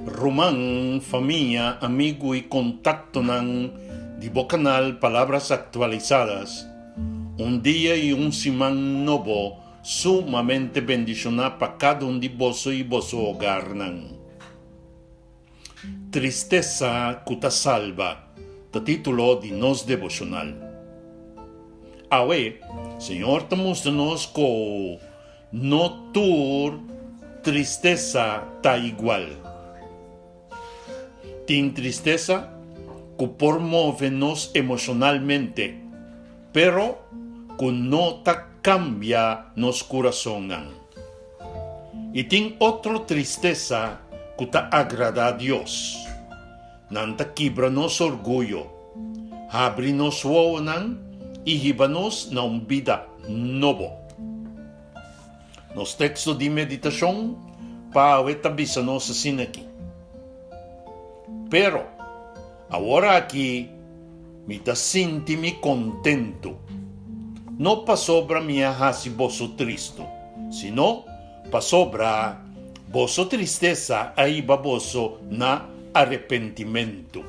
Román, familia, amigo y contacto ng Divo Canal Palabras Actualizadas. Un día y un simán novo sumamente bendicionado para cada un de vos y vosso hogar. Tristeza cuta salva, the título de nos devocional. Awe, Señor, te mostramos que no tur tristeza ta igual. Tin tristeza que pormove-nos emocionalmente, pero que no ta cambia nos corazón. Y tin otra tristeza que ta agrada a Dios. Nanta quibra nos orgullo, abre nos wonan y gibanos na un vida novo. Nos textos de meditación pa avetabisanos assim aqui. Pero, agora aqui, me ta sinti-me contento. Não pa sobra minha hasi vosso tristo, sino pa sobra vosso tristeza aí baboso na arrependimento.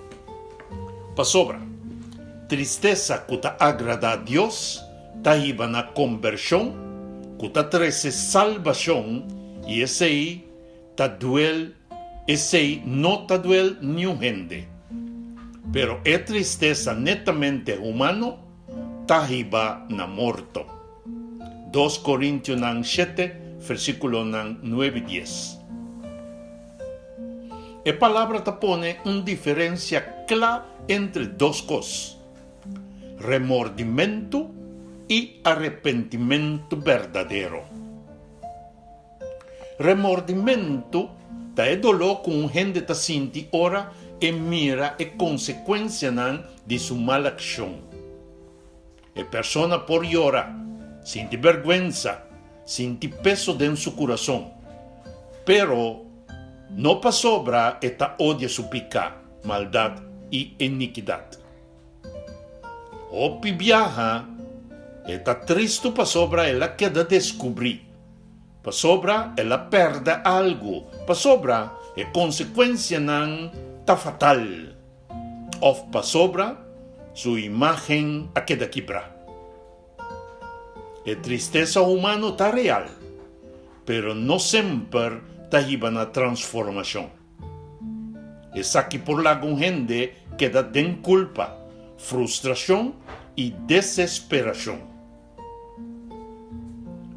Pa sobra, tristeza que ta agrada a Dios, ta iba na conversión, que ta trece salvación, y ese aí ta duel, esse aí não ta duel nenhum gente. Pero é tristeza netamente humano, ta iba na morto. 2 Corintios 7, versículo 9 e 10. A palavra te pone uma diferença clara entre duas coisas: remordimento e arrependimento verdadeiro. Remordimento é dolor que um gente ta sente ora e mira a consequência de sua mala ação. A pessoa por llorar, sente vergonha, sente peso dentro do seu coração, pero não pa sobra esta odia su pecado, maldade e iniquidade. Opi viaja, esta triste pa sobra ela queda descobrir. Pa sobra ela perde algo. Pa sobra a consequência não tá fatal. Of pa sobra sua imagem a queda quebrar. A tristeza humana tá real, pero não sempre ta iba na transformação. Essa aqui por lá com gente queda den culpa, frustração e desesperação.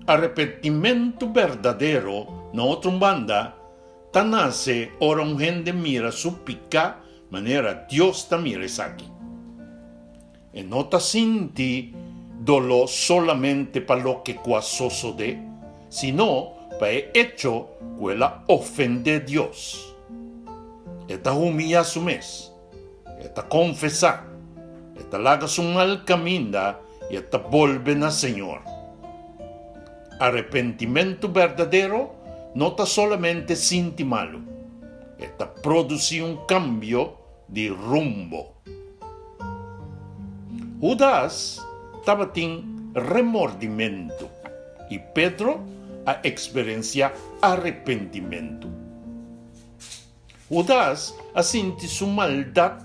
Arrependimento verdadeiro, na outra banda, ta nasce ora um gente mira su pica, maneira Deus ta mira essa aqui. E não ta sente dolor solamente para lo que quase sucede, sino para hecho que ela ofende a Dios. Esta humilla su mes, esta confesa, esta laga su mal camino y esta vuelve na Señor. Arrepentimiento verdadero no está solamente sinti malo, esta produce un cambio de rumbo. Judas estaba en remordimiento y Pedro a experienciar arrepentimiento. Judas a sentir su maldad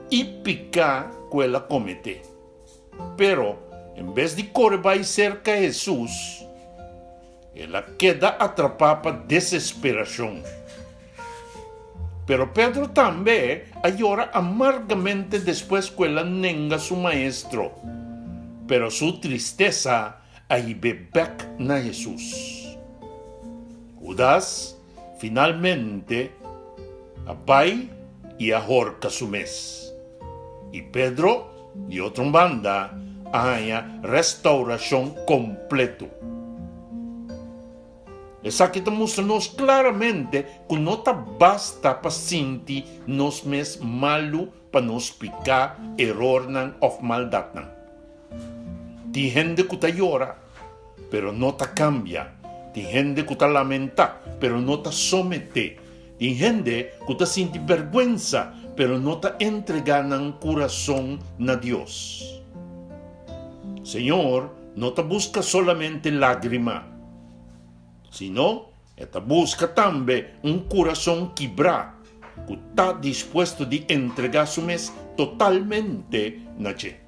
y picar que ela comete. Pero, en vez de correr cerca de Jesús, ela queda atrapada por desesperación. Pero Pedro también llora amargamente después que ela nega su maestro. Pero su tristeza aí bebek na Jesus. Judas, finalmente, vai e ahorca su mes. E Pedro, de outra banda, há restauração completo. Essa aqui mostra-nos claramente que não basta para sentir nos mes malo para nos picar error ou maldade. Tem gente que llora, pero não cambia. Tem gente que lamenta, pero não somete. Tem gente que sente vergüenza, pero não entrega no coração na Deus. Senhor, não busca solamente lágrima, sino Esta busca también un corazón quebrado, que está dispuesto de entregarse totalmente na Che.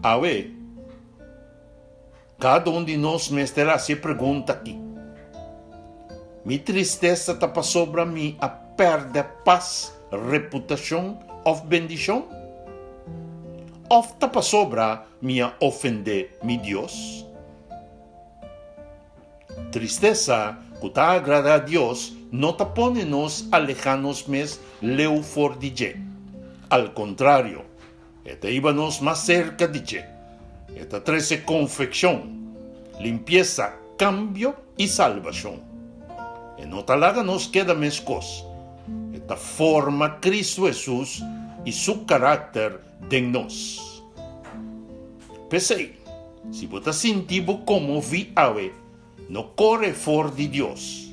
A ver, cada um de nós mestra se pergunta aqui: mi tristeza está sobre mim a perder paz, reputação ou bendição? Ou está sobre mim a ofender mi Deus? Tristeza que está agrada a Deus não te pone nos alejanos mes leu for de Je. Al contrario, esta iba nos más cerca de Je. Esta trece confección, limpieza, cambio y salvación. En otalaga nos queda mescos. Esta forma Cristo Jesús y su carácter de nos. Pensei, si vos te sentivo como vi ave, no corre for de Dios,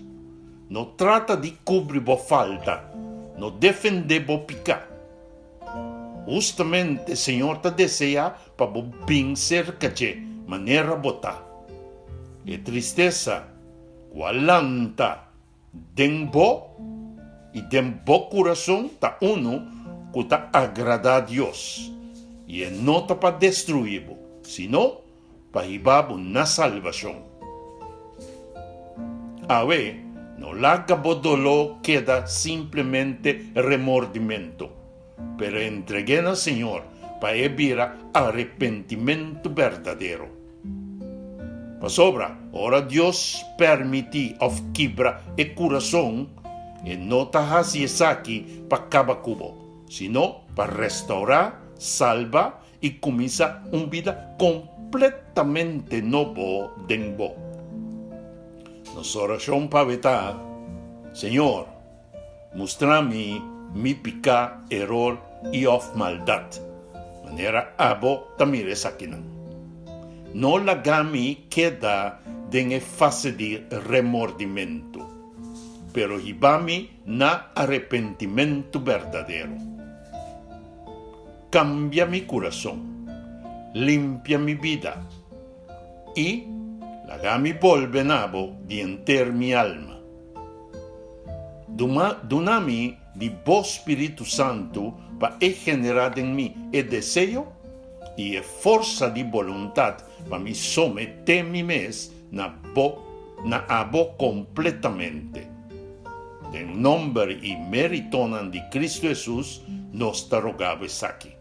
no trata de cubrir vos falta, no defende vos picar. Justamente, Senhor te desea para vos bem cerca de maneira botar. E tristeza, qualanta, den bo e den bo coração ta uno que ta agrada a Deus. E não ta para destruir, sino para ibabo na salvação. A ver, no larga bo dolor queda simplemente remordimiento, pero entregué al Señor para vivir arrepentimiento verdadero. Pasobra, ahora Dios permite of quebra el corazón y no te hace aquí para cabacubo, sino para restaurar, salvar y comienza una vida completamente nueva de vos. Nos oración para vetar, Señor, mostrame mi pica, error y of maldad. Manera abo tamires aquí. No la gami queda en fase de remordimiento, pero ibami na arrepentimiento verdadero. Cambia mi corazón, limpia mi vida y lagami polve nabo de enter mi alma. Donami di vos Espíritu Santo para generar en mí el deseo y fuerza de voluntad para me someter mi mes na abo completamente. En nombre y meritonan de Cristo Jesús nos te rogamos aquí.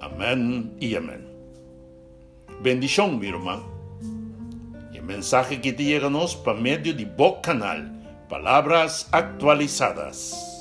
Amén y amén. Bendición, mi hermano. Y el mensaje que te llega por medio de Bo Canal, Palabras Actualizadas.